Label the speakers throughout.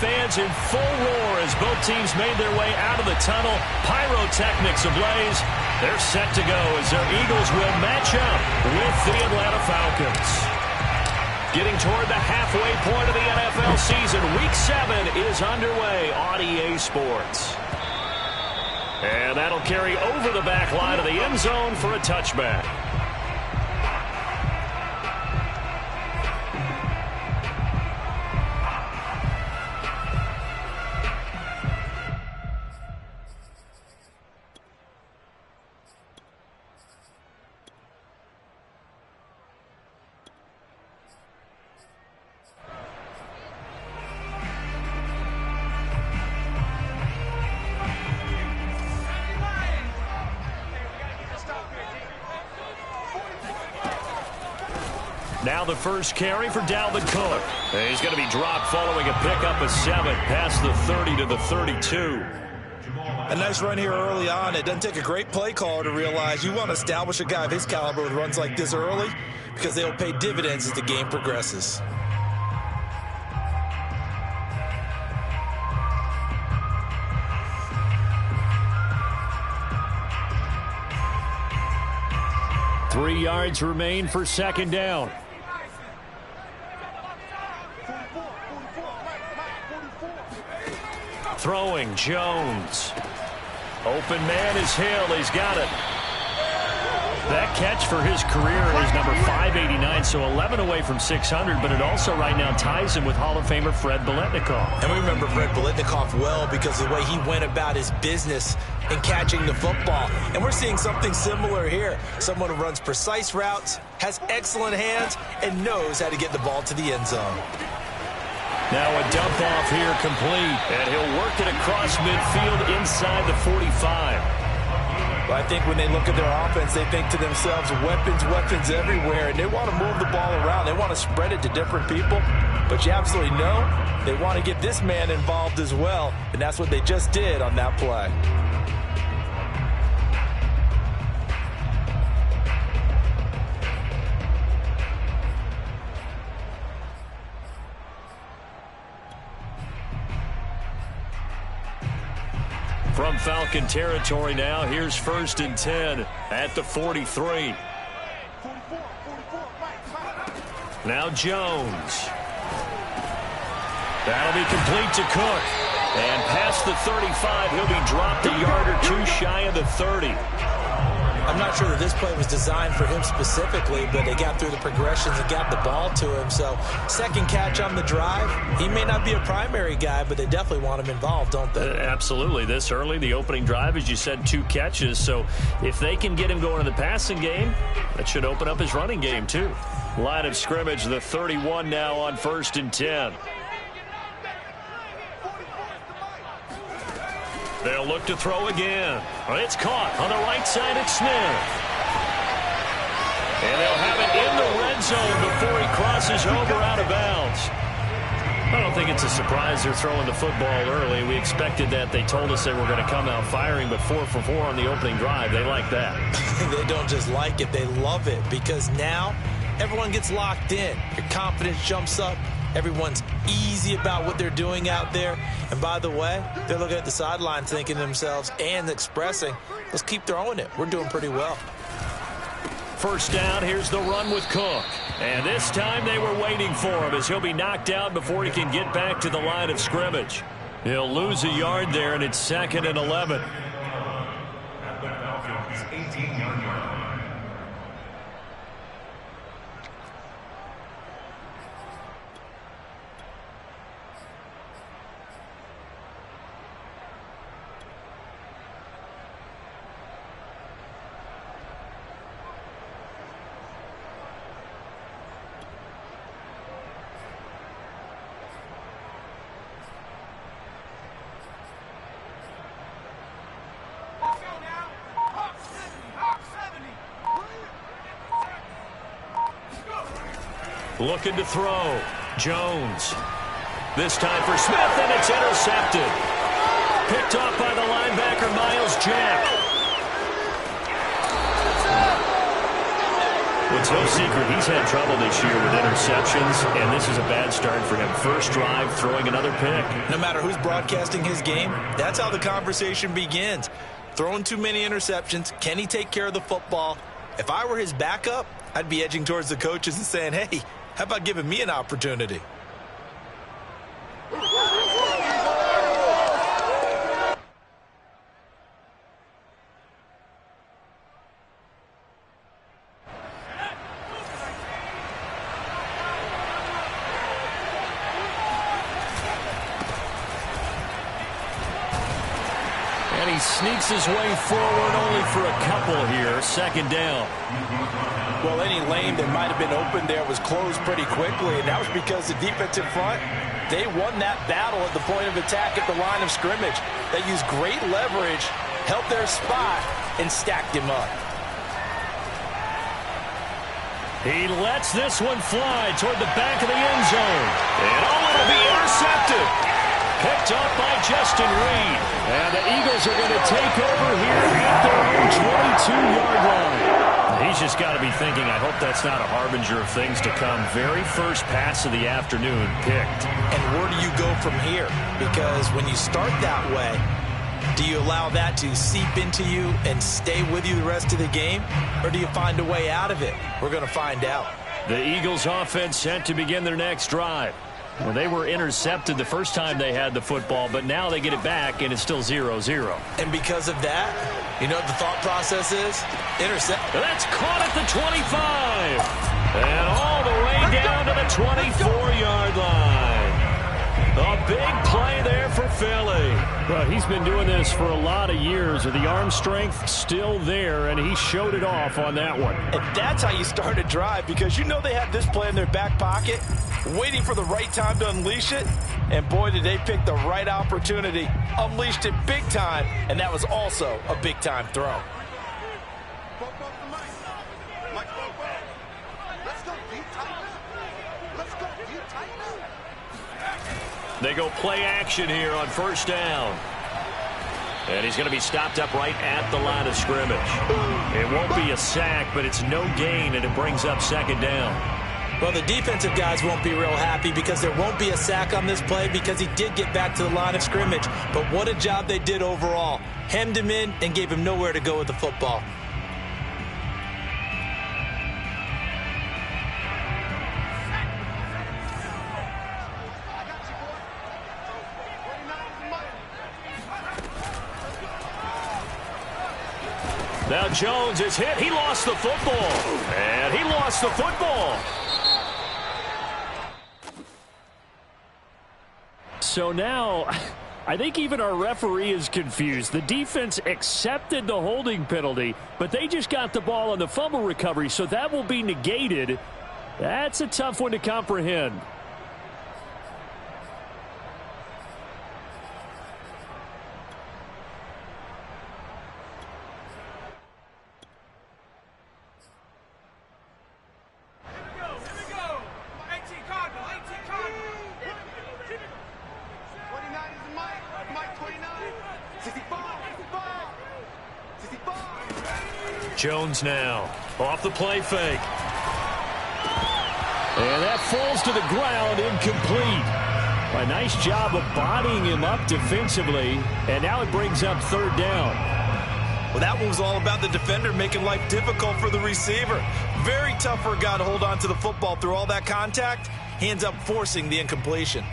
Speaker 1: fans in full roar as both teams made their way out of the tunnel. Pyrotechnics ablaze. They're set to go as their Eagles will match up with the Atlanta Falcons. Getting toward the halfway point of the NFL season, Week 7 is underway on EA Sports. And that'll carry over the back line of the end zone for a touchback. Now the first carry for Dalvin Cook. He's going to be dropped following a pickup of 7 past the 30 to the 32.
Speaker 2: A nice run here early on. It doesn't take a great play caller to realize you want to establish a guy of his caliber with runs like this early because they'll pay dividends as the game progresses.
Speaker 1: Three yards remain for second down. Throwing, Jones. Open man is Hill. He's got it. That catch for his career is number 589, so 11 away from 600, but it also right now ties him with Hall of Famer Fred Biletnikoff.
Speaker 2: And we remember Fred Biletnikoff well because of the way he went about his business in catching the football. And we're seeing something similar here. Someone who runs precise routes, has excellent hands, and knows how to get the ball to the end zone.
Speaker 1: Now a dump off here complete, and he'll work it across midfield inside the 45.
Speaker 2: Well, I think when they look at their offense, they think to themselves, weapons, weapons everywhere, and they want to move the ball around. They want to spread it to different people, but you absolutely know they want to get this man involved as well, and that's what they just did on that play.
Speaker 1: From Falcon territory now, here's 1st and 10 at the 43. Now Jones. That'll be complete to Cook. And past the 35, he'll be dropped a yard or two shy of the 30.
Speaker 2: I'm not sure that this play was designed for him specifically, but they got through the progressions and got the ball to him. So, second catch on the drive. He may not be a primary guy, but they definitely want him involved, don't they?
Speaker 1: Absolutely. This early, the opening drive, as you said, 2 catches. So, if they can get him going in the passing game, that should open up his running game, too. Line of scrimmage, the 31 now on 1st and 10. They'll look to throw again. It's caught on the right side at Smith. And they'll have it in the red zone before he crosses over out of bounds. I don't think it's a surprise they're throwing the football early. We expected that. They told us they were going to come out firing, but 4 for 4 on the opening drive. They like that.
Speaker 2: They don't just like it, they love it, because now everyone gets locked in. Your confidence jumps up. Everyone's easy about what they're doing out there. And by the way, they're looking at the sideline thinking to themselves and expressing, let's keep throwing it. We're doing pretty well.
Speaker 1: First down, here's the run with Cook. And this time they were waiting for him as he'll be knocked down before he can get back to the line of scrimmage. He'll lose a yard there, and it's 2nd and 11.
Speaker 3: At the Falcons' 18-yard line.
Speaker 1: Looking to throw. Jones. This time for Smith, and it's intercepted. Picked off by the linebacker, Miles Jack. Well, it's no secret he's had trouble this year with interceptions, and this is a bad start for him. First drive, throwing another pick.
Speaker 2: No matter who's broadcasting his game, that's how the conversation begins. Throwing too many interceptions. Can he take care of the football? If I were his backup, I'd be edging towards the coaches and saying, hey, how about giving me an opportunity?
Speaker 1: And he sneaks his way forward only for a couple here. Second down.
Speaker 4: Well, any lane that might have been open there was closed pretty quickly, and that was because the defensive front, they won that battle at the point of attack at the line of scrimmage. They used great leverage, held their spot, and stacked him up.
Speaker 1: He lets this one fly toward the back of the end zone. And it'll be intercepted. Picked up by Justin Reed. And the Eagles are going to take over here at their own 22-yard line. He's just got to be thinking, I hope that's not a harbinger of things to come. Very first pass of the afternoon picked.
Speaker 2: And where do you go from here? Because when you start that way, do you allow that to seep into you and stay with you the rest of the game? Or do you find a way out of it? We're going to find out.
Speaker 1: The Eagles offense set to begin their next drive. Well, they were intercepted the first time they had the football, but now they get it back, and it's still 0-0.
Speaker 2: And because of that, you know what the thought process is? Intercept.
Speaker 1: That's caught at the 25. And all the way down to the 24-yard line. A big play there for Philly. Well, he's been doing this for a lot of years. The arm strength still there, and he showed it off on that one.
Speaker 4: And that's how you start a drive, because you know they have this play in their back pocket, waiting for the right time to unleash it. And boy, did they pick the right opportunity. Unleashed it big time, and that was also a big-time throw.
Speaker 1: They go play action here on first down. And he's going to be stopped up right at the line of scrimmage. It won't be a sack, but it's no gain, and it brings up second down.
Speaker 2: Well, the defensive guys won't be real happy because there won't be a sack on this play because he did get back to the line of scrimmage. But what a job they did overall. Hemmed him in and gave him nowhere to go with the football.
Speaker 1: Now Jones is hit. He lost the football. And he lost the football. So now, I think even our referee is confused. The defense accepted the holding penalty, but they just got the ball on the fumble recovery, so that will be negated. That's a tough one to comprehend. Jones now off the play fake. And that falls to the ground, incomplete. A nice job of bodying him up defensively, and now it brings up third down.
Speaker 2: Well, that one was all about the defender making life difficult for the receiver. Very tough for a guy to hold on to the football through all that contact. He ends up forcing the incompletion.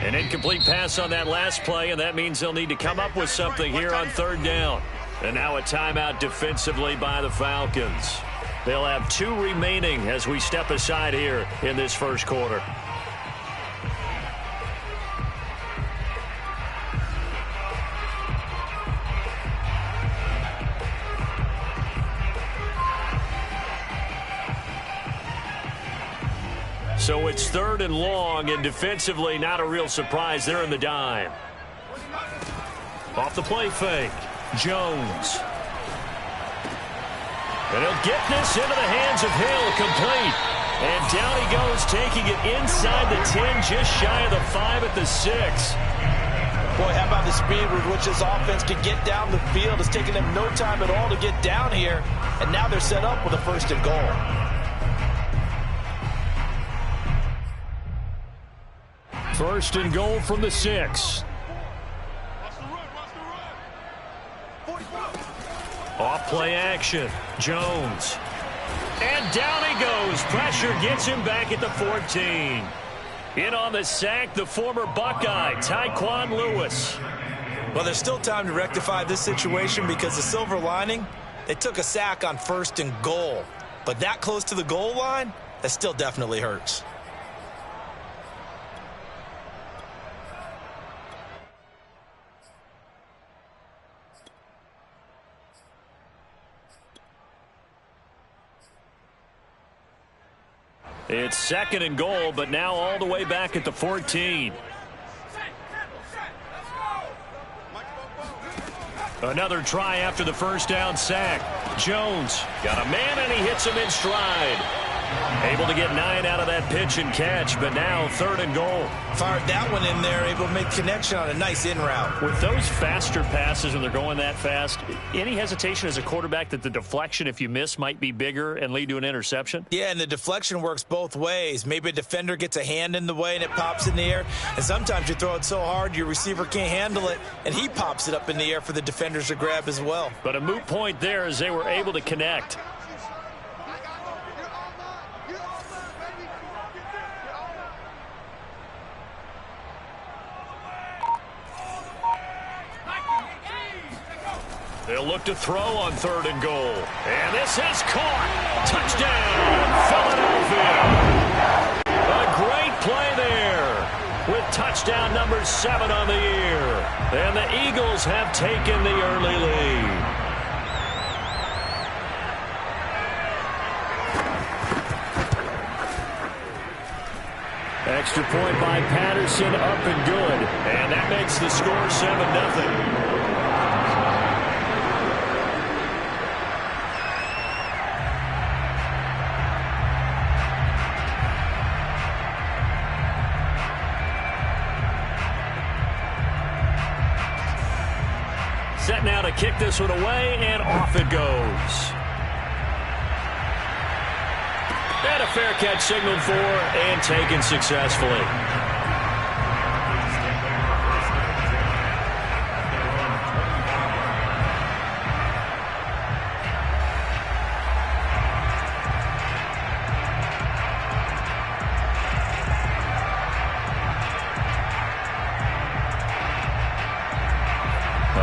Speaker 1: An incomplete pass on that last play, and that means they'll need to come up with something here on third down. And now a timeout defensively by the Falcons. They'll have 2 remaining as we step aside here in this first quarter. So it's third and long, and defensively not a real surprise. They're in the dime. Off the play fake, Jones. And he'll get this into the hands of Hill, complete. And down he goes, taking it inside the 10, just shy of the 5 at the 6.
Speaker 4: Boy, how about the speed with which this offense can get down the field? It's taking them no time at all to get down here, and now they're set up with a 1st and goal.
Speaker 1: First and goal from the 6. Off play action. Jones. And down he goes. Pressure gets him back at the 14. In on the sack, the former Buckeye, Tyquan Lewis.
Speaker 2: Well, there's still time to rectify this situation because the silver lining, they took a sack on 1st and goal. But that close to the goal line, that still definitely hurts.
Speaker 1: It's 2nd and goal, but now all the way back at the 14. Another try after the 1st down sack. Jones got a man, and he hits him in stride. Able to get 9 out of that pitch and catch, but now 3rd and goal.
Speaker 2: Fired that one in there, able to make connection on a nice in route.
Speaker 1: With those faster passes, when they're going that fast, any hesitation as a quarterback that the deflection, if you miss, might be bigger and lead to an interception?
Speaker 2: Yeah, and the deflection works both ways. Maybe a defender gets a hand in the way and it pops in the air, and sometimes you throw it so hard your receiver can't handle it, and he pops it up in the air for the defenders to grab as well.
Speaker 1: But a moot point there as they were able to connect. They'll look to throw on 3rd and goal. And this is caught. Touchdown, Philadelphia. A great play there with touchdown number 7 on the year. And the Eagles have taken the early lead. Extra point by Patterson, up and good. And that makes the score 7-0. Set now to kick this one away, and off it goes. And a fair catch signaled for and taken successfully.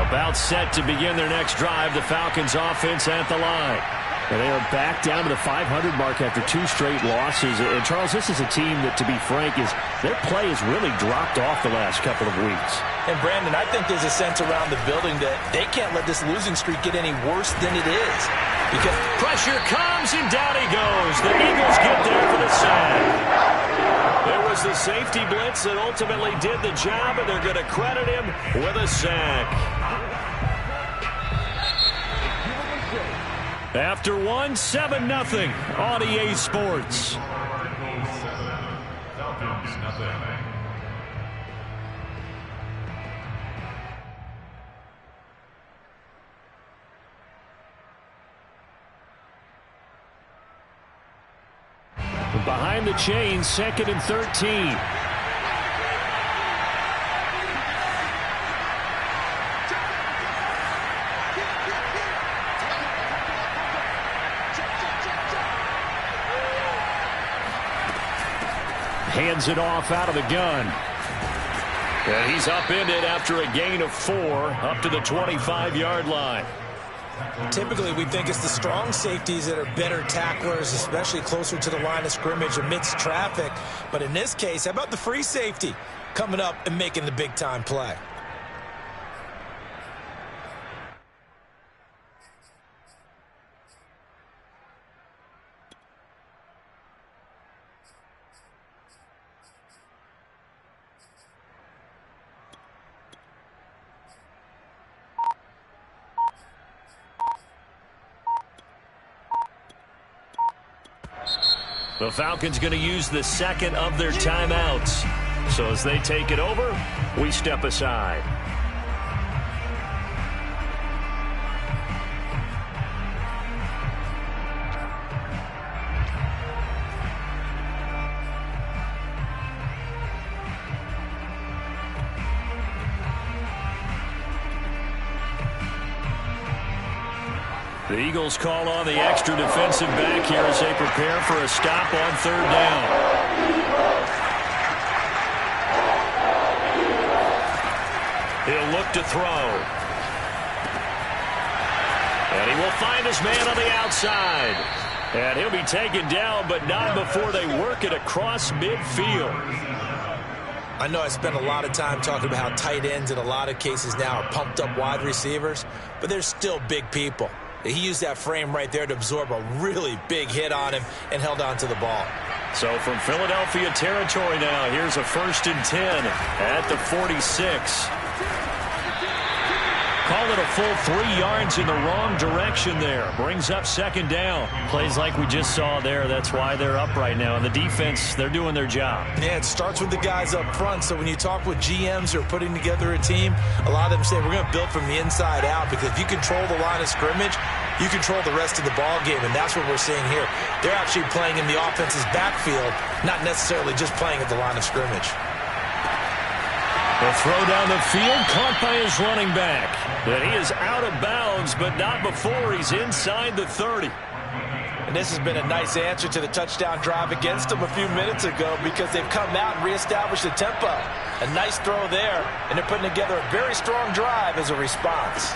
Speaker 1: About set to begin their next drive, the Falcons offense at the line.
Speaker 5: And they are back down to the 500 mark after 2 straight losses. And, Charles, this is a team that, to be frank, their play has really dropped off the last couple of weeks.
Speaker 4: And, Brandon, I think there's a sense around the building that they can't let this losing streak get any worse than it is.
Speaker 1: Because pressure comes, and down he goes. The Eagles get there for the sack. It was the safety blitz that ultimately did the job, and they're going to credit him with a sack. After 7-0 on EA Sports.
Speaker 3: Falcons, nothing.
Speaker 1: Behind the chain, 2nd and 13. Hands it off out of the gun. And he's upended after a gain of 4 up to the 25-yard line.
Speaker 2: Typically, we think it's the strong safeties that are better tacklers, especially closer to the line of scrimmage amidst traffic. But in this case, how about the free safety coming up and making the big-time play?
Speaker 1: The Falcons going to use the 2nd of their timeouts. So as they take it over, we step aside. The Eagles call on the extra defensive back here as they prepare for a stop on 3rd down. He'll look to throw. And he will find his man on the outside. And he'll be taken down, but not before they work it across midfield.
Speaker 2: I know I spent a lot of time talking about how tight ends in a lot of cases now are pumped up wide receivers, but they're still big people. He used that frame right there to absorb a really big hit on him and held on to the ball.
Speaker 1: So from Philadelphia territory now, here's a 1st and 10 at the 46. Call it a full 3 yards in the wrong direction there. Brings up 2nd down.
Speaker 5: Plays like we just saw there. That's why they're up right now. And the defense, they're doing their job.
Speaker 2: Yeah, it starts with the guys up front. So when you talk with GMs who are putting together a team, a lot of them say we're going to build from the inside out, because if you control the line of scrimmage, you control the rest of the ball game, and that's what we're seeing here. They're actually playing in the offense's backfield, not necessarily just playing at the line of scrimmage.
Speaker 1: The throw down the field, caught by his running back. And he is out of bounds, but not before he's inside the 30.
Speaker 4: And this has been a nice answer to the touchdown drive against them a few minutes ago, because they've come out and reestablished the tempo. A nice throw there, and they're putting together a very strong drive as a response.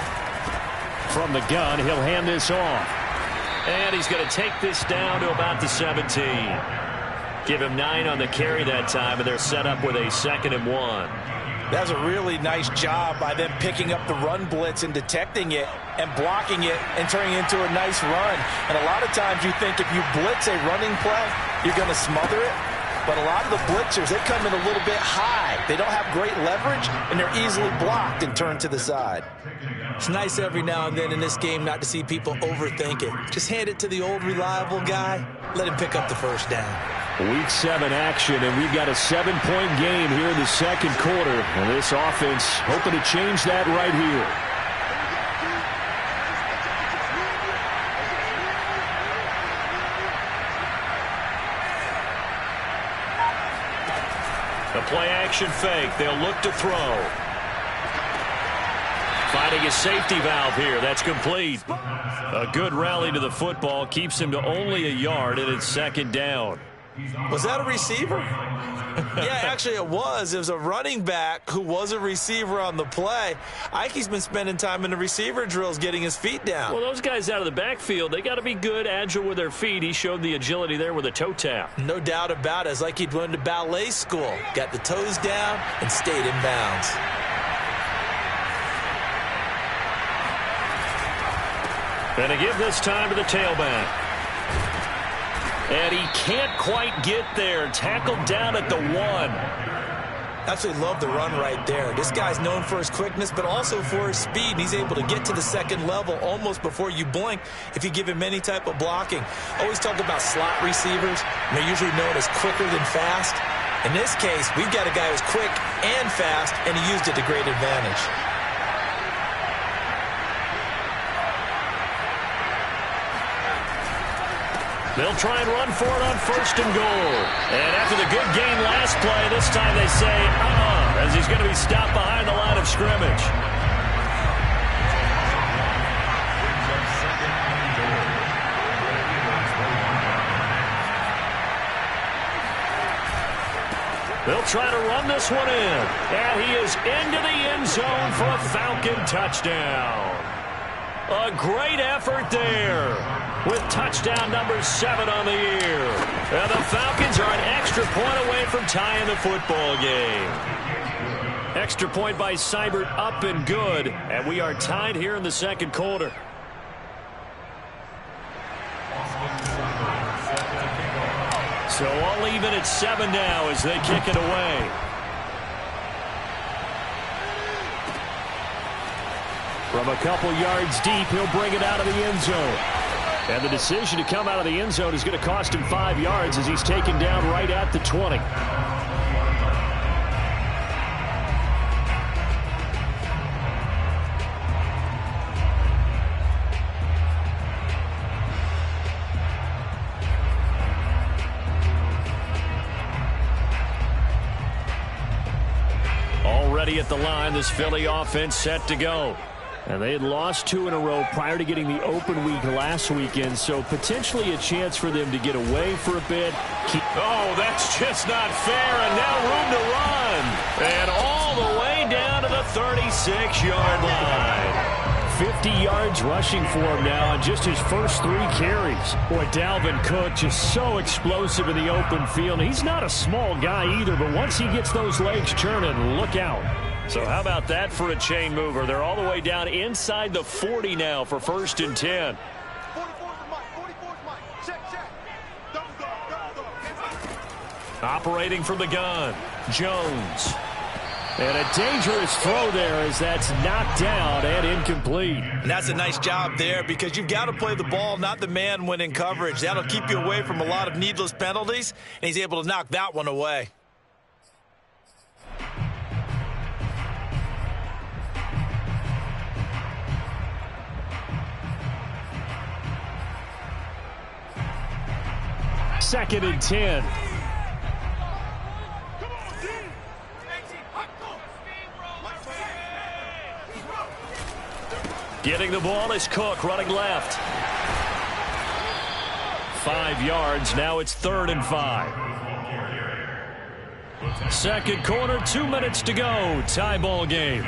Speaker 5: From the gun, he'll hand this off.
Speaker 1: And he's going to take this down to about the 17. Give him 9 on the carry that time, and they're set up with a 2nd and 1.
Speaker 4: That's a really nice job by them picking up the run blitz and detecting it and blocking it and turning it into a nice run. And a lot of times you think if you blitz a running play, you're going to smother it. But a lot of the blitzers, they come in a little bit high. They don't have great leverage, and they're easily blocked and turned to the side.
Speaker 2: It's nice every now and then in this game not to see people overthink it. Just hand it to the old reliable guy. Let him pick up the 1st down.
Speaker 5: Week 7 action, and we've got a 7-point game here in the 2nd quarter. And this offense hoping to change that right here.
Speaker 1: The play-action fake. They'll look to throw. Finding a safety valve here. That's complete. A good rally to the football. Keeps him to only a yard, and it's 2nd down.
Speaker 2: Was that a receiver? Yeah, actually it was. It was a running back who was a receiver on the play. Ike's been spending time in the receiver drills getting his feet down.
Speaker 1: Well, those guys out of the backfield, they got to be good, agile with their feet. He showed the agility there with a toe tap.
Speaker 2: No doubt about it. It's like he'd went to ballet school. Got the toes down and stayed in bounds.
Speaker 1: And to give this time to the tailback. And he can't quite get there. Tackled down at the 1.
Speaker 2: Absolutely love the run right there. This guy's known for his quickness, but also for his speed. He's able to get to the 2nd level almost before you blink if you give him any type of blocking. Always talk about slot receivers. They're usually known as quicker than fast. In this case, we've got a guy who's quick and fast, and he used it to great advantage.
Speaker 1: They'll try and run for it on 1st and goal. And after the good gain last play, this time they say, as he's going to be stopped behind the line of scrimmage. They'll try to run this one in. And he is into the end zone for a Falcon touchdown. A great effort there, with touchdown number 7 on the year. And the Falcons are an extra point away from tying the football game. Extra point by Seibert, up and good. And we are tied here in the 2nd quarter. So all even at 7 now as they kick it away.
Speaker 5: From a couple yards deep, he'll bring it out of the end zone. And the decision to come out of the end zone is going to cost him 5 yards as he's taken down right at the 20. Already at the line, this Philly offense set to go. And they had lost 2 in a row prior to getting the open week last weekend, so potentially a chance for them to get away for a bit.
Speaker 1: Oh, that's just not fair, and now room to run. And all the way down to the 36-yard line.
Speaker 5: 50 yards rushing for him now on just his first 3 carries. Boy, Dalvin Cook just so explosive in the open field. He's not a small guy either, but once he gets those legs churning, look out.
Speaker 1: So how about that for a chain mover? They're all the way down inside the 40 now for 1st and 10. Operating from the gun, Jones.
Speaker 5: And a dangerous throw there as that's knocked down and incomplete.
Speaker 2: And that's a nice job there because you've got to play the ball, not the man when in coverage. That'll keep you away from a lot of needless penalties, and he's able to knock that one away.
Speaker 5: Second and 10.
Speaker 1: Getting the ball is Cook running left. 5 yards. Now it's 3rd and 5. Second quarter, 2 minutes to go. Tie ball game.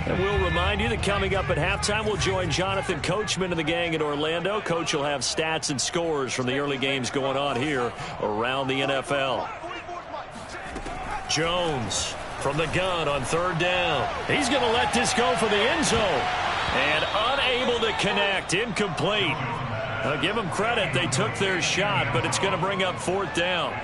Speaker 1: And we'll remind you that coming up at halftime, we'll join Jonathan Coachman and the gang in Orlando. Coach will have stats and scores from the early games going on here around the NFL. Jones from the gun on 3rd down. He's going to let this go for the end zone. And unable to connect. Incomplete. Now, give them credit. They took their shot, but it's going to bring up 4th down.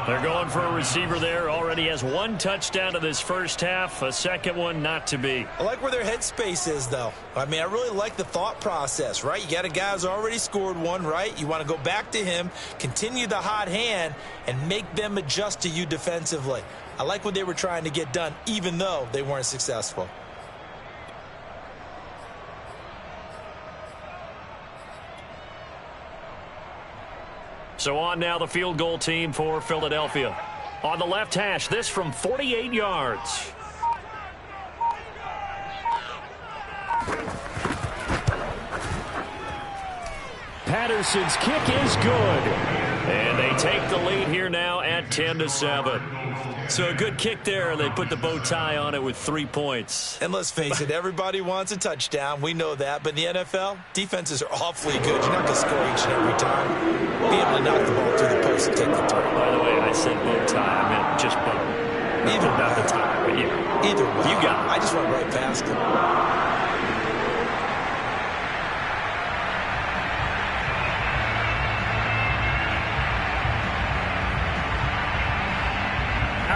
Speaker 1: They're going for a receiver there. Already has 1 touchdown to this first half. A second one not to be.
Speaker 2: I like where their headspace is, though. I mean, I really like the thought process, right? You got a guy who's already scored 1, right? You want to go back to him, continue the hot hand, and make them adjust to you defensively. I like what they were trying to get done, even though they weren't successful.
Speaker 1: So on now the field goal team for Philadelphia. On the left hash, this from 48 yards.
Speaker 5: Patterson's kick is good.
Speaker 1: And they take the lead here now at 10-7. So a good kick there, and they put the bow tie on it with 3 points.
Speaker 2: And let's face it, everybody wants a touchdown. We know that. But in the NFL, defenses are awfully good. You're not going to score each and every time. Be able to knock the ball through the post and take the throw.
Speaker 1: By the way, I said bow tie. I meant just bow.
Speaker 2: Either
Speaker 1: not the tie, but yeah.
Speaker 2: Either way.
Speaker 1: You got it.
Speaker 2: I just went right past him.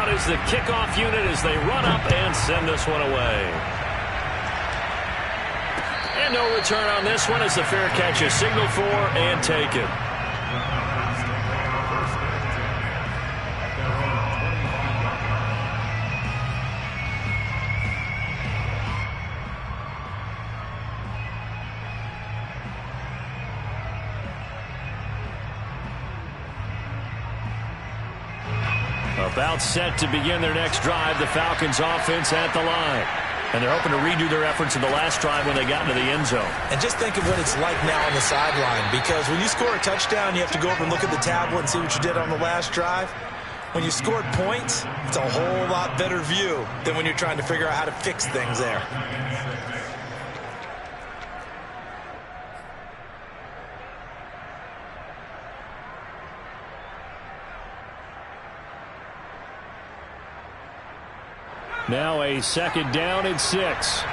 Speaker 1: Is the kickoff unit as they run up and send this one away. And no return on this one as the fair catch is signaled for and taken. About set to begin their next drive, the Falcons offense at the line. And they're hoping to redo their efforts in the last drive when they got into the end zone.
Speaker 2: And just think of what it's like now on the sideline, because when you score a touchdown, you have to go over and look at the tablet and see what you did on the last drive. When you scored points, it's a whole lot better view than when you're trying to figure out how to fix things there.
Speaker 5: Now a 2nd down and 6.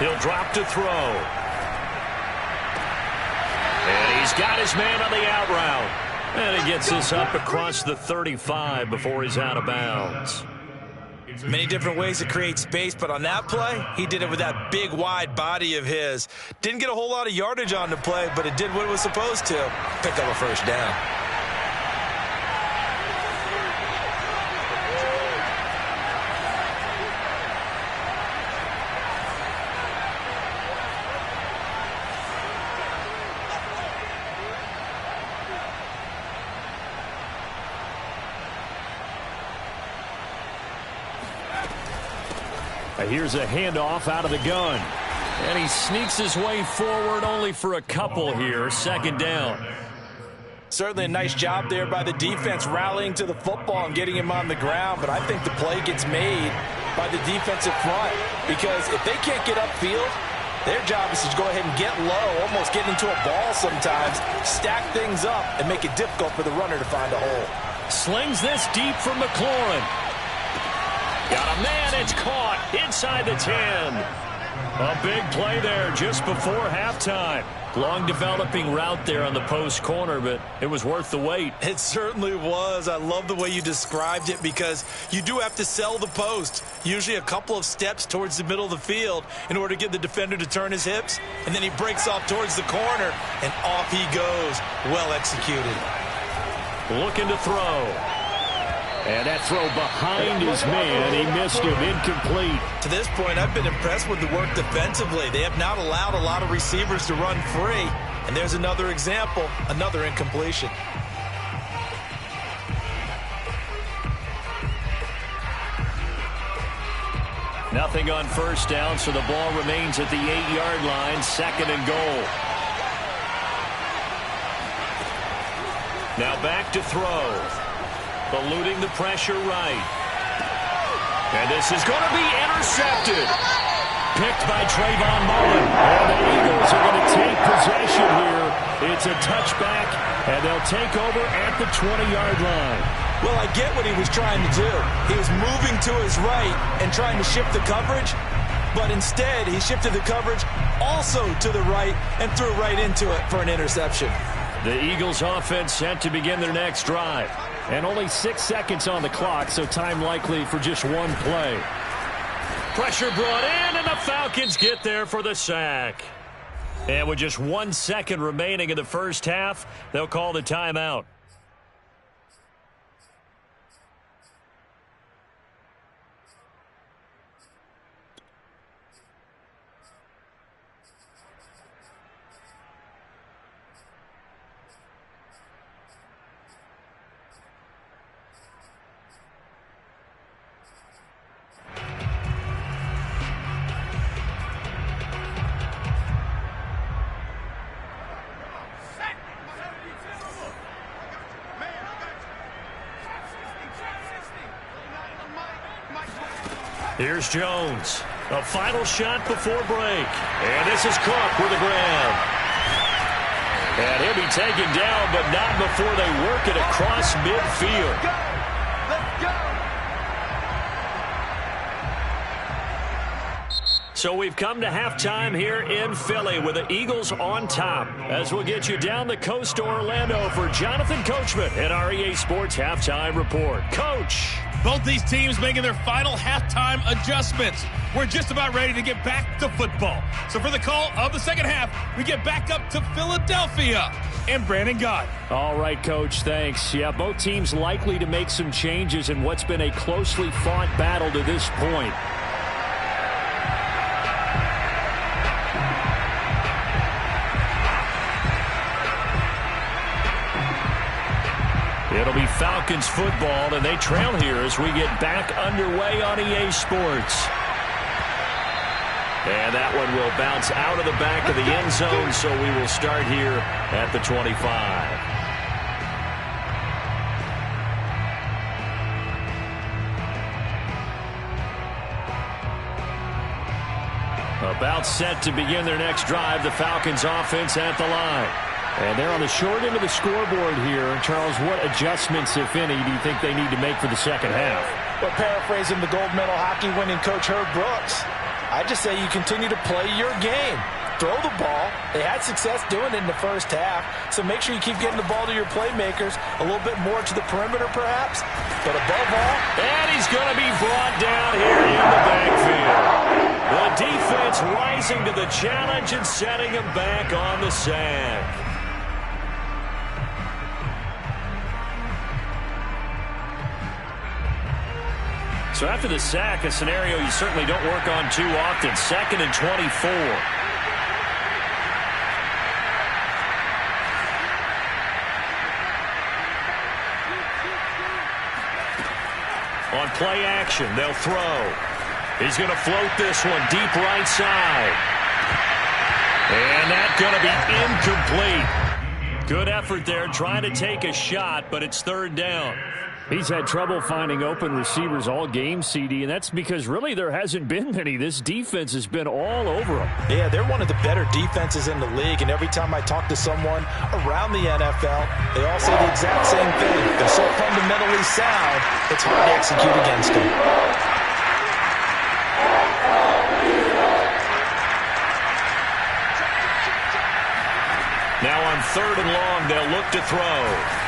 Speaker 1: He'll drop to throw. And he's got his man on the out route. And he gets this up across the 35 before he's out of bounds.
Speaker 2: Many different ways to create space, but on that play, he did it with that big, wide body of his. Didn't get a whole lot of yardage on the play, but it did what it was supposed to. Pick up a 1st down.
Speaker 5: Here's a handoff out of the gun.
Speaker 1: And he sneaks his way forward only for a couple here. Second down.
Speaker 4: Certainly a nice job there by the defense rallying to the football and getting him on the ground. But I think the play gets made by the defensive front, because if they can't get upfield, their job is to go ahead and get low, almost get into a ball sometimes, stack things up, and make it difficult for the runner to find a hole.
Speaker 1: Slings this deep for McLaurin. Got a man, it's caught inside the 10. A big play there just before halftime. Long developing route there on the post corner, but it was worth the wait.
Speaker 2: It certainly was. I love the way you described it, because you do have to sell the post. Usually a couple of steps towards the middle of the field in order to get the defender to turn his hips. And then he breaks off towards the corner, and off he goes. Well executed.
Speaker 5: Looking to throw. And that throw behind his man. He missed him. Incomplete.
Speaker 2: To this point, I've been impressed with the work defensively. They have not allowed a lot of receivers to run free. And there's another example, another incompletion.
Speaker 1: Nothing on first down, so the ball remains at the 8-yard line. Second and goal. Now back to throw. Eluding the pressure right. And this is going to be intercepted. Picked by Trayvon Mullen. And the Eagles are going to take possession here. It's a touchback, and they'll take over at the 20-yard line.
Speaker 2: Well, I get what he was trying to do. He was moving to his right and trying to shift the coverage, but instead he shifted the coverage also to the right and threw right into it for an interception.
Speaker 1: The Eagles offense set to begin their next drive.
Speaker 5: And only 6 seconds on the clock, so time likely for just one play.
Speaker 1: Pressure brought in, and the Falcons get there for the sack. And with just 1 second remaining in the first half, they'll call the timeout. Here's Jones. A final shot before break. And this is Cook with the grab. And he'll be taken down, but not before they work it across midfield.
Speaker 6: Let's go.
Speaker 1: So we've come to halftime here in Philly with the Eagles on top, as we'll get you down the coast to Orlando for Jonathan Coachman at our EA Sports Halftime Report. Coach.
Speaker 7: Both these teams making their final halftime adjustments. We're just about ready to get back to football. So for the call of the second half, we get back up to Philadelphia and Brandon Gott.
Speaker 5: All right, Coach, thanks. Yeah, both teams likely to make some changes in what's been a closely fought battle to this point.
Speaker 1: It'll be Falcons football, and they trail here as we get back underway on EA Sports. And that one will bounce out of the back of the end zone, so we will start here at the 25. About set to begin their next drive, the Falcons offense at the line.
Speaker 5: And they're on the short end of the scoreboard here. Charles, what adjustments, if any, do you think they need to make for the second half?
Speaker 4: Well, paraphrasing the gold medal hockey winning coach Herb Brooks, I just say you continue to play your game. Throw the ball. They had success doing it in the first half, so make sure you keep getting the ball to your playmakers, a little bit more to the perimeter perhaps, but above all.
Speaker 1: And he's going to be brought down here in the backfield. The defense rising to the challenge and setting him back on the sack. So after the sack, a scenario you certainly don't work on too often. 2nd and 24. On play action, they'll throw. He's going to float this one deep right side. And that's going to be incomplete. Good effort there trying to take a shot, but it's third down.
Speaker 5: He's had trouble finding open receivers all game, CD, and that's because really there hasn't been many. This defense has been all over them.
Speaker 4: Yeah, they're one of the better defenses in the league, and every time I talk to someone around the NFL, they all say the exact same thing. They're so fundamentally sound, it's hard to execute against them.
Speaker 1: Now on third and long, they'll look to throw.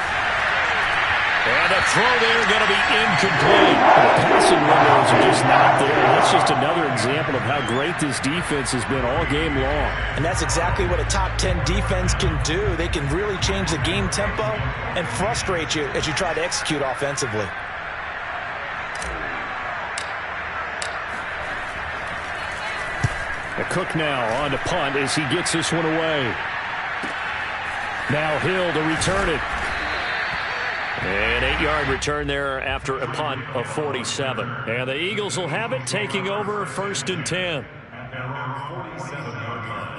Speaker 1: And a throw there going to be incomplete.
Speaker 5: The passing windows are just not there. That's just another example of how great this defense has been all game long.
Speaker 4: And that's exactly what a top 10 defense can do. They can really change the game tempo and frustrate you as you try to execute offensively.
Speaker 5: The Cook now on to punt as he gets this one away. Now Hill to return it.
Speaker 1: An 8-yard return there after a punt of 47. And the Eagles will have it, taking over first and 10.
Speaker 3: At their own 47-yard line.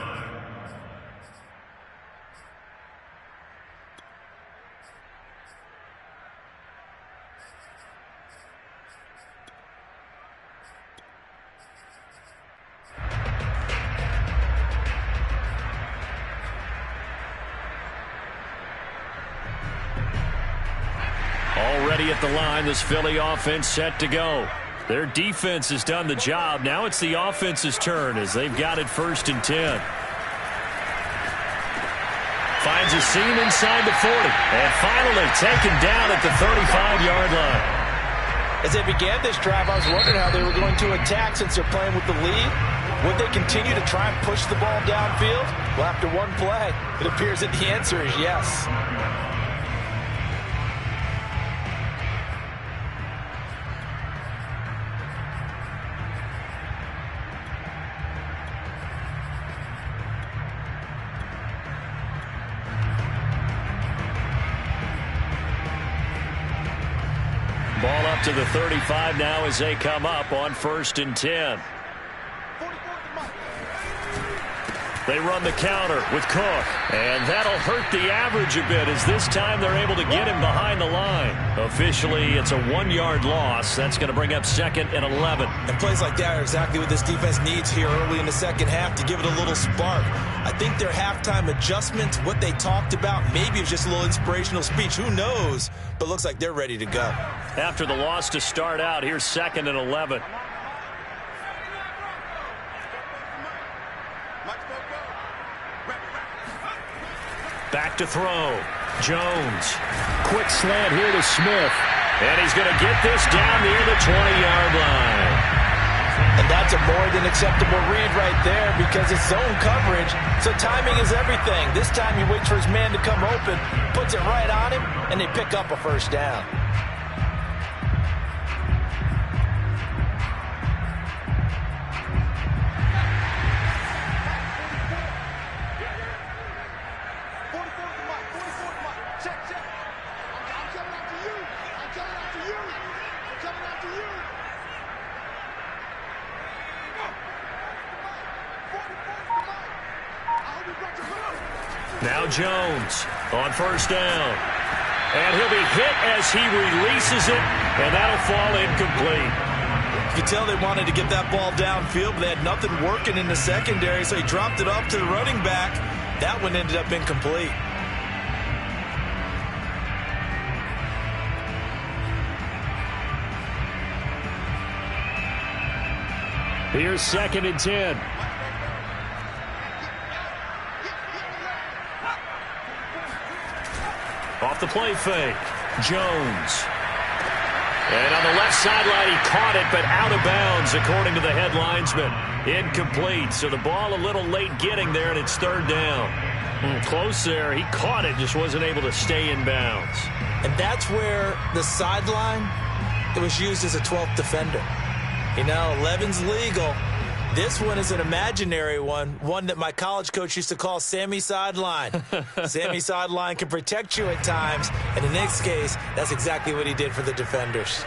Speaker 1: Already at the line, this Philly offense set to go. Their defense has done the job. Now it's the offense's turn as they've got it first and 10. Finds a seam inside the 40. And finally taken down at the 35-yard line.
Speaker 4: As they began this drive, I was wondering how they were going to attack since they're playing with the lead. Would they continue to try and push the ball downfield? Well, after one play, it appears that the answer is yes.
Speaker 1: Ball up to the 35 now as they come up on first and 10. They run the counter with Cook, and that'll hurt the average a bit as this time they're able to get him behind the line. Officially, it's a 1-yard loss. That's going to bring up second and 11.
Speaker 2: And plays like that are exactly what this defense needs here early in the second half to give it a little spark. I think their halftime adjustments, what they talked about, maybe it was just a little inspirational speech. Who knows? But looks like they're ready to go.
Speaker 1: After the loss to start out, here's second and 11. Back to throw. Jones.
Speaker 5: Quick slant here to Smith.
Speaker 1: And he's going to get this down near the 20-yard line.
Speaker 4: And that's a more than acceptable read right there because it's zone coverage, so timing is everything. This time he waits for his man to come open, puts it right on him, and they pick up a first down.
Speaker 1: Now Jones on first down. And he'll be hit as he releases it, and that'll fall incomplete.
Speaker 2: You can tell they wanted to get that ball downfield, but they had nothing working in the secondary, so he dropped it off to the running back. That one ended up incomplete.
Speaker 5: Here's second and 10.
Speaker 1: Off the play fake, Jones. And on the left sideline, he caught it, but out of bounds, according to the head linesman. Incomplete, so the ball a little late getting there, and it's third down. Close there. He caught it, just wasn't able to stay in bounds.
Speaker 2: And that's where the sideline, it was used as a 12th defender. You know, 11's legal. This one is an imaginary one that my college coach used to call Sammy Sideline. Sammy Sideline can protect you at times, and in this case, that's exactly what he did for the defenders.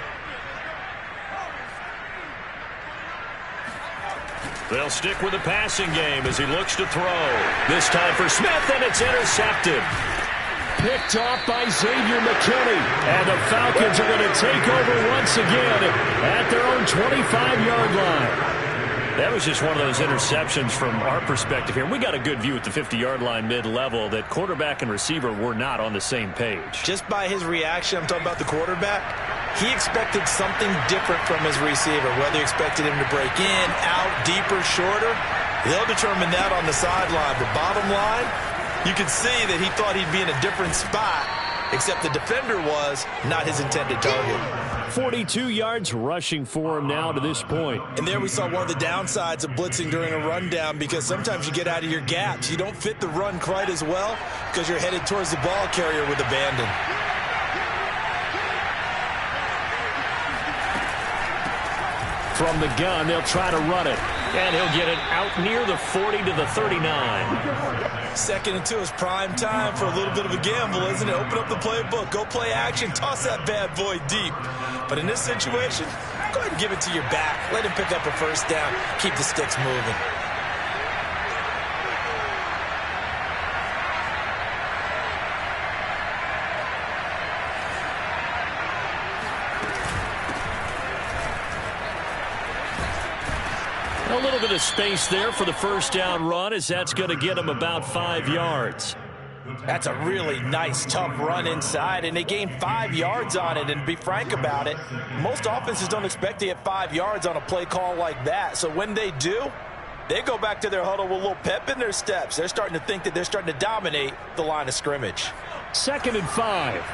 Speaker 1: They'll stick with the passing game as he looks to throw. This time for Smith, and it's intercepted. Picked off by Xavier McKinney. And the Falcons are going to take over once again at their own 25-yard line. That was just one of those interceptions from our perspective here. We got a good view at the 50-yard line mid-level that quarterback and receiver were not on the same page.
Speaker 2: Just by his reaction, I'm talking about the quarterback, he expected something different from his receiver, whether he expected him to break in, out, deeper, shorter. They'll determine that on the sideline. But bottom line, you could see that he thought he'd be in a different spot, except the defender was not his intended target.
Speaker 5: 42 yards rushing for him now to this point.
Speaker 2: And there we saw one of the downsides of blitzing during a rundown, because sometimes you get out of your gaps. You don't fit the run quite as well because you're headed towards the ball carrier with abandon.
Speaker 5: From the gun, they'll try to run it. And he'll get it out near the 40 to the 39.
Speaker 2: 2nd and 2 is prime time for a little bit of a gamble, isn't it? Open up the playbook, go play action, toss that bad boy deep. But in this situation, go ahead and give it to your back. Let him pick up a first down. Keep the sticks moving.
Speaker 5: A little bit of space there for the first down run, as that's going to get him about 5 yards.
Speaker 4: That's a really nice, tough run inside, and they gained 5 yards on it. And to be frank about it, most offenses don't expect to get 5 yards on a play call like that. So when they do, they go back to their huddle with a little pep in their steps. They're starting to think that they're starting to dominate the line of scrimmage.
Speaker 5: 2nd and 5.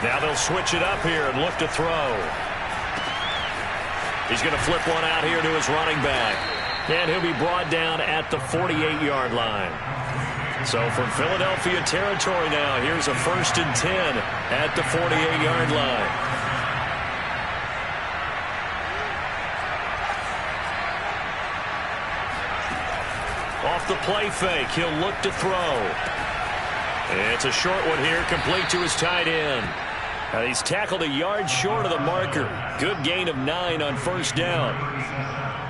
Speaker 1: Now they'll switch it up here and look to throw. He's going to flip one out here to his running back. And he'll be brought down at the 48-yard line. So from Philadelphia territory now, here's a 1st and 10 at the 48-yard line. Off the play fake, he'll look to throw. It's a short one here, complete to his tight end. Now he's tackled a yard short of the marker. Good gain of 9 on first down.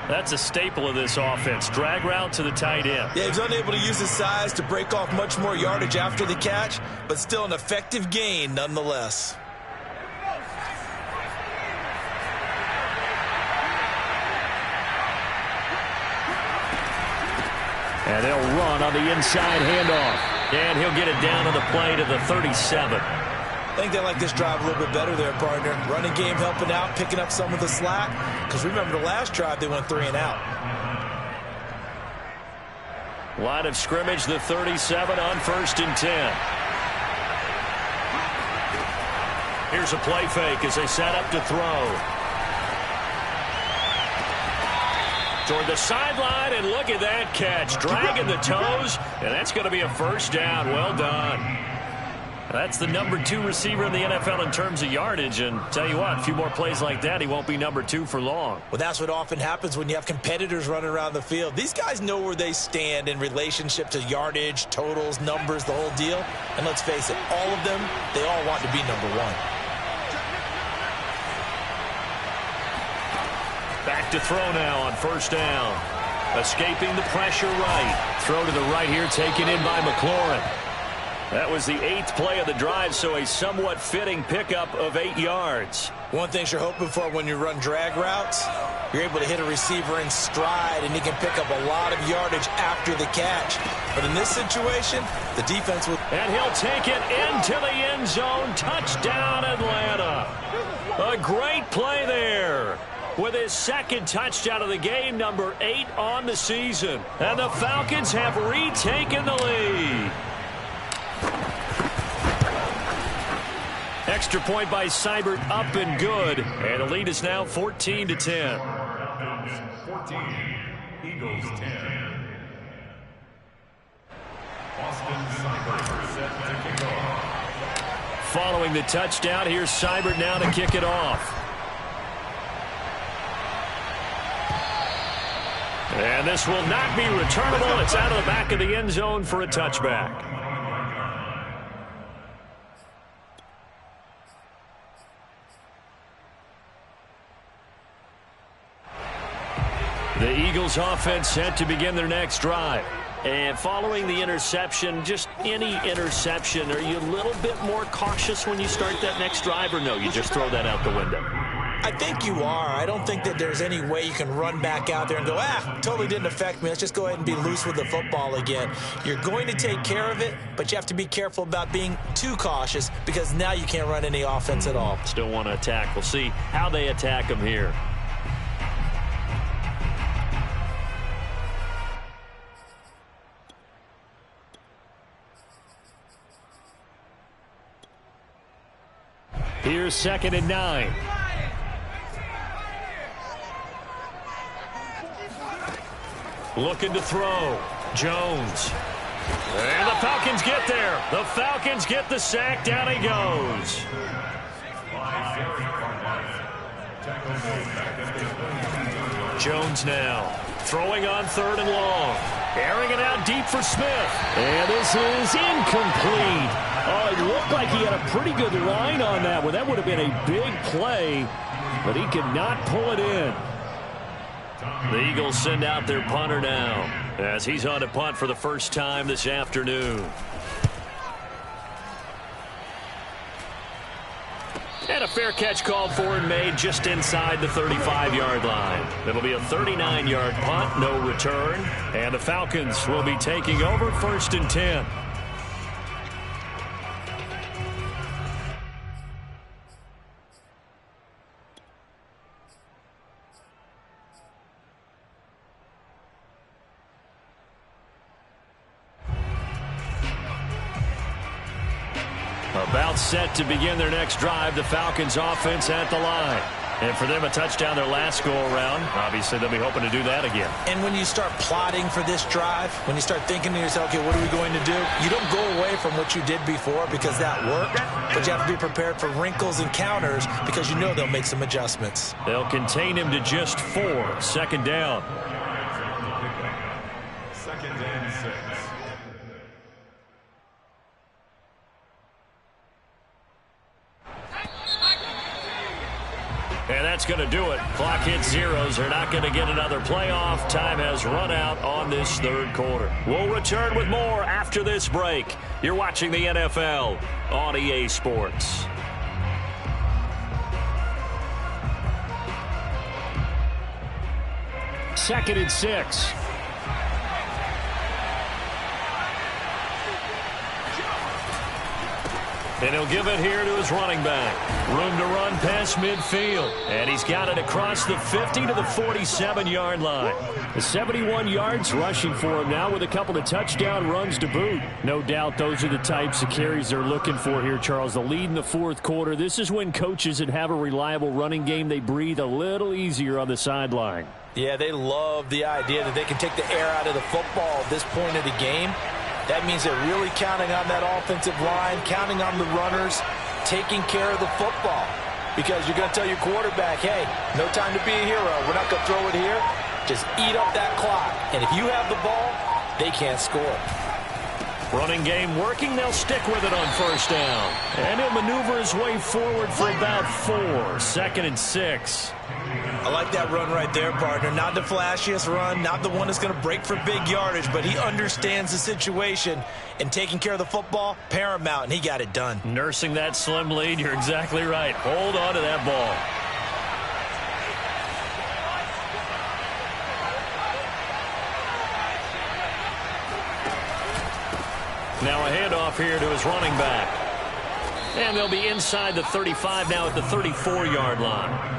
Speaker 1: That's a staple of this offense. Drag route to the tight end.
Speaker 2: Yeah, he's unable to use his size to break off much more yardage after the catch, but still an effective gain nonetheless.
Speaker 5: And they'll run on the inside handoff. And he'll get it down on the play to the 37.
Speaker 2: I think they like this drive a little bit better there, partner. Running game helping out, picking up some of the slack. Because remember the last drive, they went 3 and out.
Speaker 1: Line of scrimmage, the 37 on 1st and 10. Here's a play fake as they set up to throw. Toward the sideline, and look at that catch. Dragging the toes, and that's going to be a first down. Well done. That's the number 2 receiver in the NFL in terms of yardage, and tell you what, a few more plays like that, he won't be number 2 for long.
Speaker 2: Well, that's what often happens when you have competitors running around the field. These guys know where they stand in relationship to yardage, totals, numbers, the whole deal. And let's face it, all of them, they all want to be number 1.
Speaker 1: Back to throw now on first down. Escaping the pressure right. Throw to the right here, taken in by McLaurin. That was the 8th play of the drive, so a somewhat fitting pickup of 8 yards.
Speaker 2: One thing you're hoping for when you run drag routes, you're able to hit a receiver in stride, and he can pick up a lot of yardage after the catch. But in this situation, the defense will...
Speaker 1: And he'll take it into the end zone. Touchdown, Atlanta. A great play there. With his 2nd touchdown of the game, number 8 on the season. And the Falcons have retaken the lead. Extra point by Seibert, up and good. And the lead is now 14-10.
Speaker 3: Falcons 14, Eagles 10. Austin Seibert set to kick off.
Speaker 1: Following the touchdown, here's Seibert now to kick it off. And this will not be returnable. It's out of the back of the end zone for a touchback.
Speaker 5: The Eagles offense set to begin their next drive. And following the interception, just any interception, are you a little bit more cautious when you start that next drive, or no, you just throw that out the window?
Speaker 2: I think you are. I don't think that there's any way you can run back out there and go, totally didn't affect me. Let's just go ahead and be loose with the football again. You're going to take care of it, but you have to be careful about being too cautious because now you can't run any offense at all.
Speaker 5: Still want to attack. We'll see how they attack them here. Here's 2nd and 9. Looking to throw. Jones. And the Falcons get there. The Falcons get the sack. Down he goes. Jones now throwing on 3rd and long. Airing it out deep for Smith. And this is incomplete. Oh, it looked like he had a pretty good line on that one. That would have been a big play, but he could not pull it in. The Eagles send out their punter now as he's on to punt for the first time this afternoon. And a fair catch called for and made just inside the 35-yard line. It'll be a 39-yard punt, no return. And the Falcons will be taking over 1st and 10. About set to begin their next drive, the Falcons offense at the line. And for them, a touchdown their last go-around. Obviously, they'll be hoping to do that again.
Speaker 2: And when you start plotting for this drive, when you start thinking to yourself, okay, what are we going to do? You don't go away from what you did before because that worked, but you have to be prepared for wrinkles and counters because you know they'll make some adjustments.
Speaker 5: They'll contain him to just 4. 2nd down.
Speaker 3: 2nd and 6.
Speaker 5: And that's going to do it. Clock hits zeros. They're not going to get another playoff. Time has run out on this 3rd quarter. We'll return with more after this break. You're watching the NFL on EA Sports. Second and 6. And he'll give it here to his running back. Room to run past midfield. And he's got it across the 50 to the 47-yard line. The 71 yards rushing for him now with a couple of touchdown runs to boot. No doubt those are the types of carries they're looking for here, Charles. The lead in the 4th quarter. This is when coaches that have a reliable running game, they breathe a little easier on the sideline.
Speaker 4: Yeah, they love the idea that they can take the air out of the football at this point of the game. That means they're really counting on that offensive line, counting on the runners, taking care of the football. Because you're going to tell your quarterback, hey, no time to be a hero. We're not going to throw it here. Just eat up that clock. And if you have the ball, they can't score.
Speaker 5: Running game working. They'll stick with it on 1st down. And he'll maneuver his way forward for about 4. 2nd and 6.
Speaker 2: I like that run right there, partner. Not the flashiest run, not the one that's going to break for big yardage, but he understands the situation, and taking care of the football, paramount, and he got it done.
Speaker 5: Nursing that slim lead, you're exactly right. Hold on to that ball. Now a handoff here to his running back. And they'll be inside the 35 now at the 34-yard line.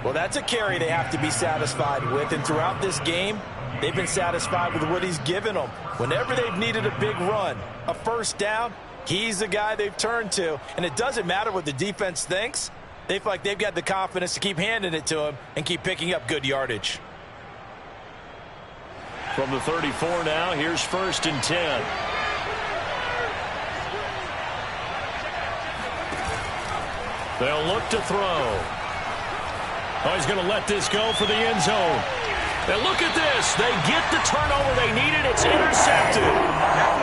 Speaker 4: Well, that's a carry they have to be satisfied with. And throughout this game, they've been satisfied with what he's given them. Whenever they've needed a big run, a 1st down, he's the guy they've turned to. And it doesn't matter what the defense thinks. They feel like they've got the confidence to keep handing it to him and keep picking up good yardage.
Speaker 5: From the 34 now, here's 1st and 10. They'll look to throw. Oh, he's going to let this go for the end zone. And look at this. They get the turnover they needed. It's intercepted.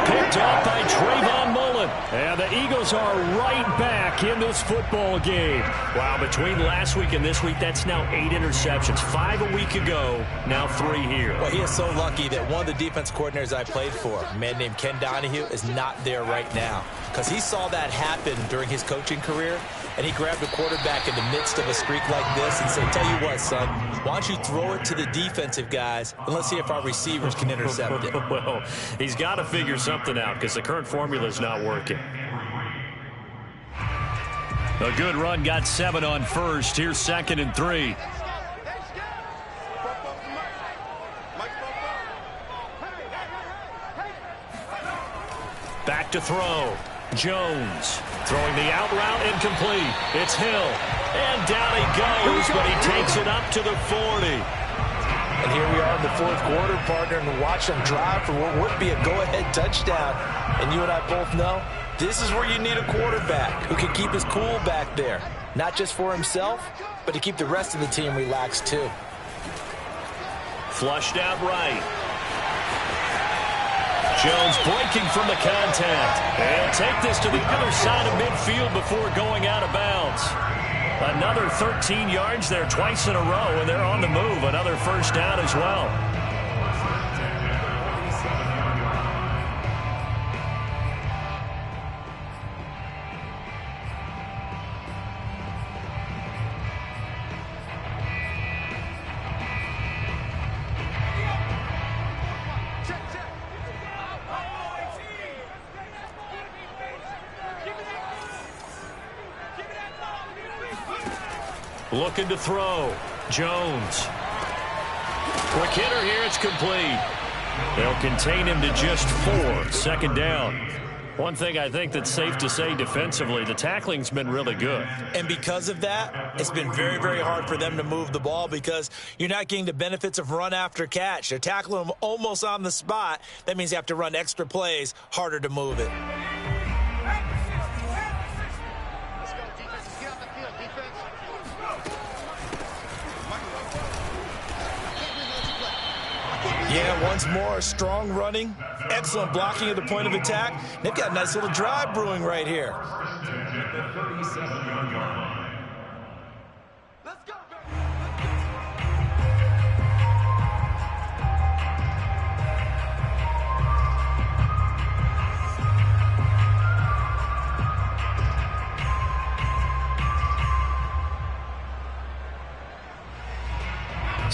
Speaker 5: Picked up by Trayvon Mullen. 1. And the Eagles are right back in this football game.
Speaker 1: Wow, between last week and this week, that's now 8 interceptions. 5 a week ago, now 3 here.
Speaker 2: Well, he is so lucky that one of the defense coordinators I played for, a man named Ken Donahue, is not there right now. Because he saw that happen during his coaching career, and he grabbed a quarterback in the midst of a streak like this and said, tell you what, son, why don't you throw it to the defensive guys, and let's see if our receivers can intercept it.
Speaker 1: Well, he's got to figure something out because the current formula is not working. A good run, got 7 on first. Here's 2nd and 3. Back to throw. Jones throwing the out route, incomplete. It's Hill. And down he goes, but he takes it up to the 40.
Speaker 2: And here we are in the 4th quarter, partner, and watch them drive for what would be a go-ahead touchdown. And you and I both know this is where you need a quarterback who can keep his cool back there. Not just for himself, but to keep the rest of the team relaxed too.
Speaker 1: Flushed out right. Jones breaking from the contact. And take this to the other side of midfield before going out of bounds. Another 13 yards there twice in a row, and they're on the move. Another first down as well. Looking to throw. Jones. Quick hitter here. It's complete. They'll contain him to just 4. 2nd down. One thing I think that's safe to say defensively, the tackling's been really good.
Speaker 2: And because of that, it's been very, very hard for them to move the ball because you're not getting the benefits of run after catch. They're tackling them almost on the spot. That means you have to run extra plays, harder to move it. Yeah, once more, strong running, excellent blocking at the point of attack. They've got a nice little drive brewing right here.
Speaker 3: Let's go,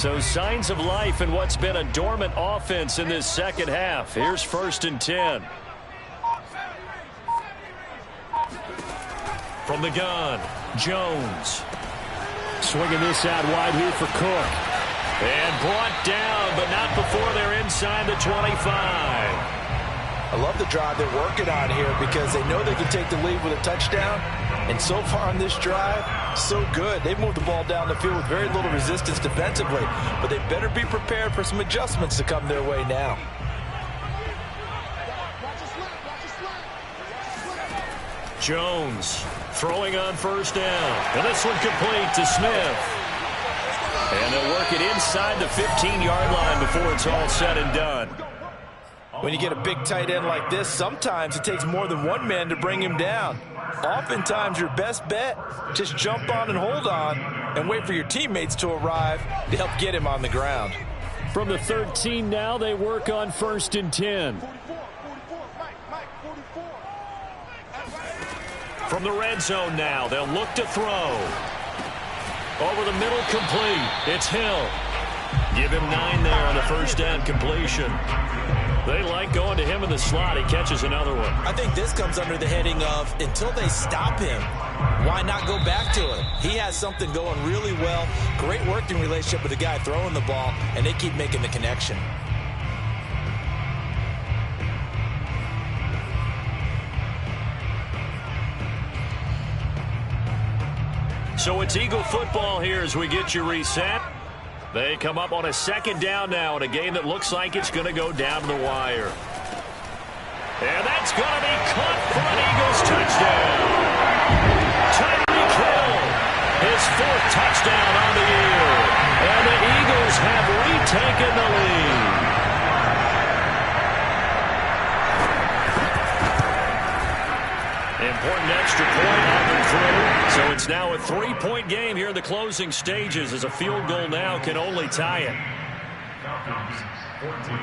Speaker 1: So signs of life in what's been a dormant offense in this second half. Here's 1st and 10. From the gun, Jones.
Speaker 5: Swinging this out wide here for Cook.
Speaker 1: And brought down, but not before they're inside the 25.
Speaker 2: I love the drive they're working on here because they know they can take the lead with a touchdown. And so far on this drive, so good. They've moved the ball down the field with very little resistance defensively. But they better be prepared for some adjustments to come their way now.
Speaker 1: Jones throwing on 1st down. And this one complete to Smith. And they'll work it inside the 15-yard line before it's all said and done.
Speaker 2: When you get a big tight end like this, sometimes it takes more than one man to bring him down. Oftentimes, your best bet, just jump on and hold on and wait for your teammates to arrive to help get him on the ground.
Speaker 5: From the 13 now, they work on 1st and 10.
Speaker 1: From the red zone now, they'll look to throw. Over the middle, complete. It's Hill. Give him 9 there on the 1st down completion. They like going to him in the slot. He catches another one.
Speaker 2: I think this comes under the heading of until they stop him, why not go back to it? He has something going really well. Great working relationship with the guy throwing the ball, and they keep making the connection.
Speaker 1: So it's Eagle football here as we get you reset. They come up on a 2nd down now in a game that looks like it's going to go down to the wire. And that's going to be caught for an Eagles touchdown. Tyreek Hill, his 4th touchdown on the year. And the Eagles have retaken the lead. It's now a 3-point game here in the closing stages, as a field goal now can only tie it.
Speaker 3: Falcons 14.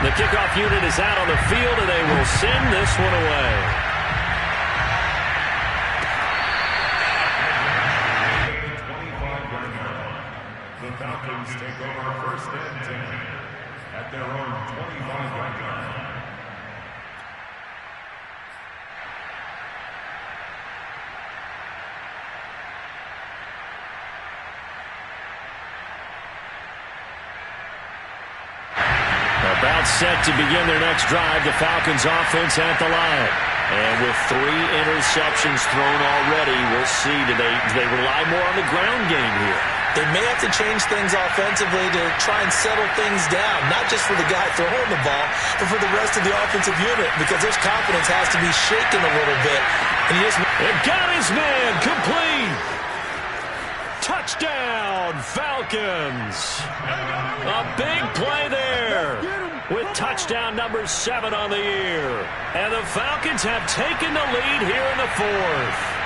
Speaker 1: The kickoff unit is out on the field, and they will send this one away.
Speaker 3: The Falcons take over first and 10 at their own 25-yard line.
Speaker 1: About set to begin their next drive, the Falcons offense at the line. And with 3 interceptions thrown already, we'll see, do they rely more on the ground game here?
Speaker 2: They may have to change things offensively to try and settle things down, not just for the guy throwing the ball, but for the rest of the offensive unit, because their confidence has to be shaken a little bit. And he just
Speaker 1: got his man complete. Touchdown, Falcons. A big play there with touchdown number 7 on the year. And the Falcons have taken the lead here in the 4th.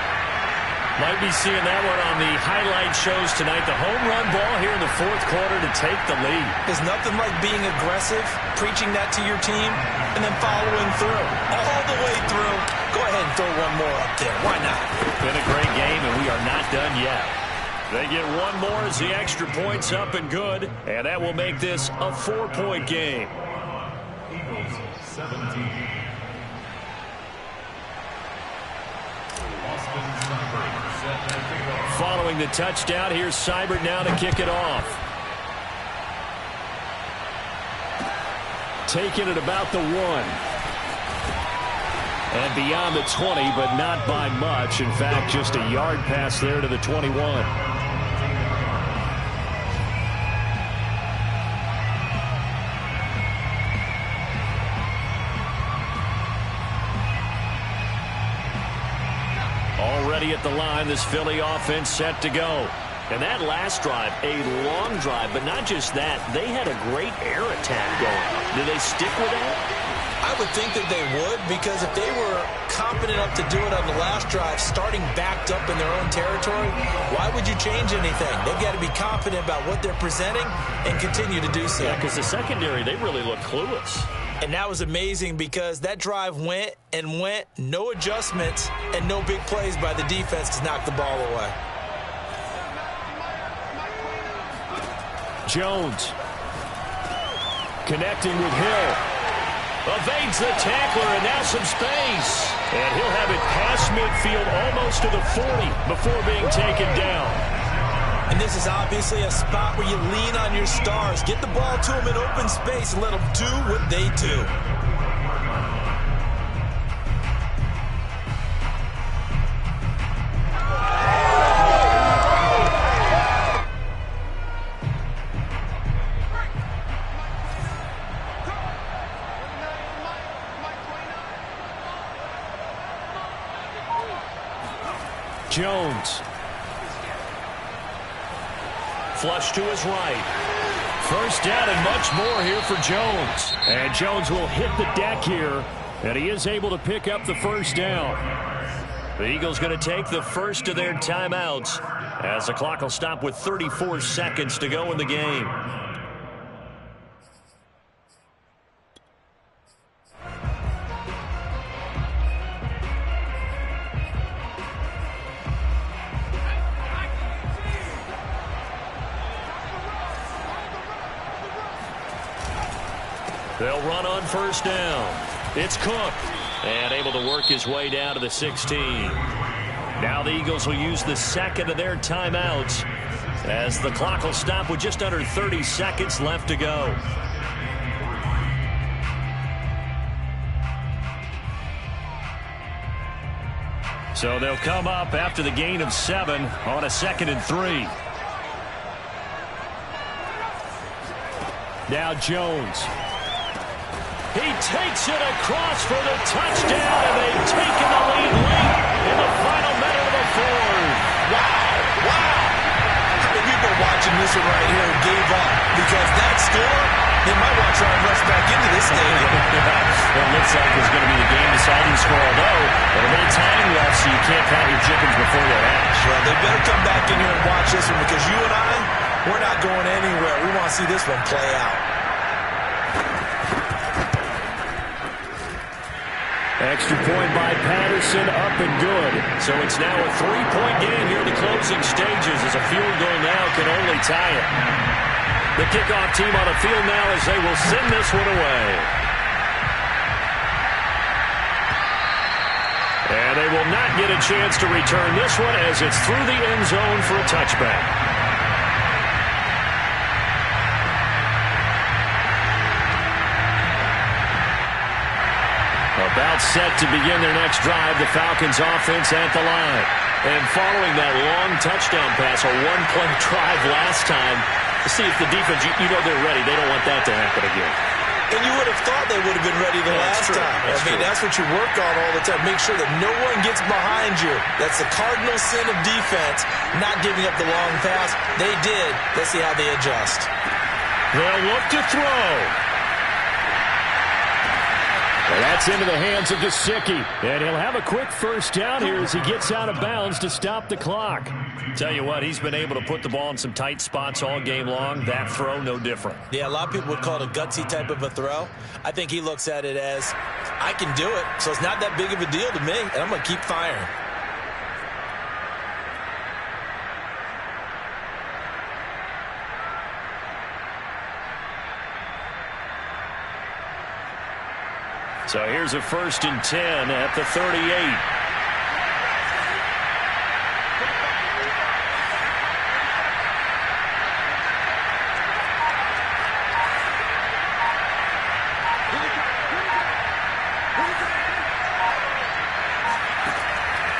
Speaker 1: Might be seeing that one on the highlight shows tonight. The home run ball here in the 4th quarter to take the lead.
Speaker 2: There's nothing like being aggressive, preaching that to your team, and then following through. All the way through. Go ahead and throw one more up there. Why not?
Speaker 1: Been a great game, and we are not done yet. They get one more as the extra point's up and good, and that will make this a 4-point game.
Speaker 3: Eagles 17. Austin Seibert set to kick off.
Speaker 1: Following the touchdown, here's Seibert now to kick it off. Taking it about the 1. And beyond the 20, but not by much. In fact, just a yard pass there to the 21. Already at the line, this Philly offense set to go. And that last drive, a long drive, but not just that. They had a great air attack going. Do they stick with that?
Speaker 2: I would think that they would, because if they were confident enough to do it on the last drive, starting backed up in their own territory, why would you change anything? They've got to be confident about what they're presenting and continue to do so.
Speaker 1: Yeah, because the secondary, they really look clueless.
Speaker 2: And that was amazing, because that drive went and went, no adjustments, and no big plays by the defense to knock the ball away.
Speaker 1: Jones connecting with Hill. Evades the tackler, and now some space. And he'll have it past midfield, almost to the 40, before being taken down.
Speaker 2: And this is obviously a spot where you lean on your stars. Get the ball to them in open space and let them do what they do.
Speaker 1: Jones. Flush to his right. First down and much more here for Jones. And Jones will hit the deck here, and he is able to pick up the first down. The Eagles going to take the first of their timeouts as the clock will stop with 34 seconds to go in the game. They'll run on first down. It's Cook, and able to work his way down to the 16. Now the Eagles will use the second of their timeouts as the clock will stop with just under 30 seconds left to go. So they'll come up after the gain of 7 on a 2nd and 3. Now Jones. He takes it across for the touchdown, and they've taken the lead late in the final minute of the 4th.
Speaker 2: Wow. Wow. How did you go are watching this one right here who gave up, because that score, they might want to try and rush back into this stadium.
Speaker 1: It looks like it's going to be the game-deciding score, although a little bit of time left, so you can't count your chickens before they hatch.
Speaker 2: Well, they better come back in here and watch this one, because you and I, we're not going anywhere. We want to see this one play out.
Speaker 5: Extra point by Patterson, up and good.
Speaker 1: So it's now a 3-point game here in the closing stages, as a field goal now can only tie it. The kickoff team on the field now as they will send this one away. And they will not get a chance to return this one, as it's through the end zone for a touchback. About set to begin their next drive, the Falcons offense at the line. And following that long touchdown pass, a one-play drive last time, to see if the defense, you know they're ready. They don't want that to happen again.
Speaker 2: And you would have thought they would have been ready the last time. That's what you work on all the time. Make sure that no one gets behind you. That's the cardinal sin of defense, not giving up the long pass. They did. Let's see how they adjust.
Speaker 5: They'll look to throw. Well, that's into the hands of Gesicki. And he'll have a quick first down here as he gets out of bounds to stop the clock.
Speaker 1: Tell you what, he's been able to put the ball in some tight spots all game long. That throw, no different.
Speaker 2: Yeah, a lot of people would call it a gutsy type of a throw. I think he looks at it as, I can do it, so it's not that big of a deal to me, and I'm going to keep firing.
Speaker 1: So here's a 1st and 10 at the 38.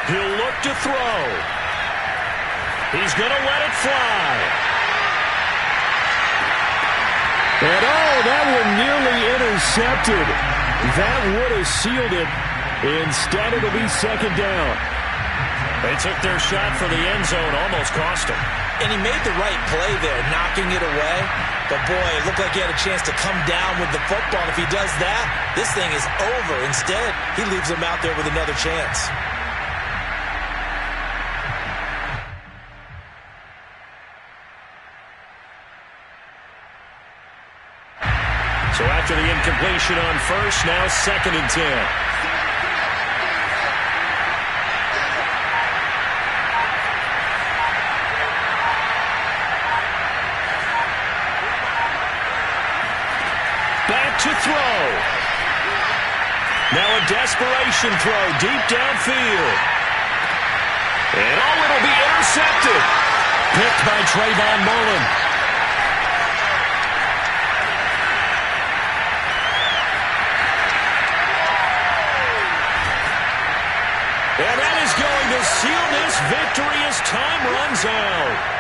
Speaker 1: He'll look to throw. He's going to let it fly.
Speaker 5: And that one nearly intercepted. That would have sealed it. Instead, it'll be 2nd down.
Speaker 1: They took their shot for the end zone, almost cost him.
Speaker 2: And he made the right play there, knocking it away. But, boy, it looked like he had a chance to come down with the football. And if he does that, this thing is over. Instead, he leaves him out there with another chance.
Speaker 1: So after the incompletion on first, now 2nd and 10. Back to throw. Now a desperation throw deep downfield. And it'll be intercepted. Picked by Trayvon Mullen. And that is going to seal this victory as time runs out.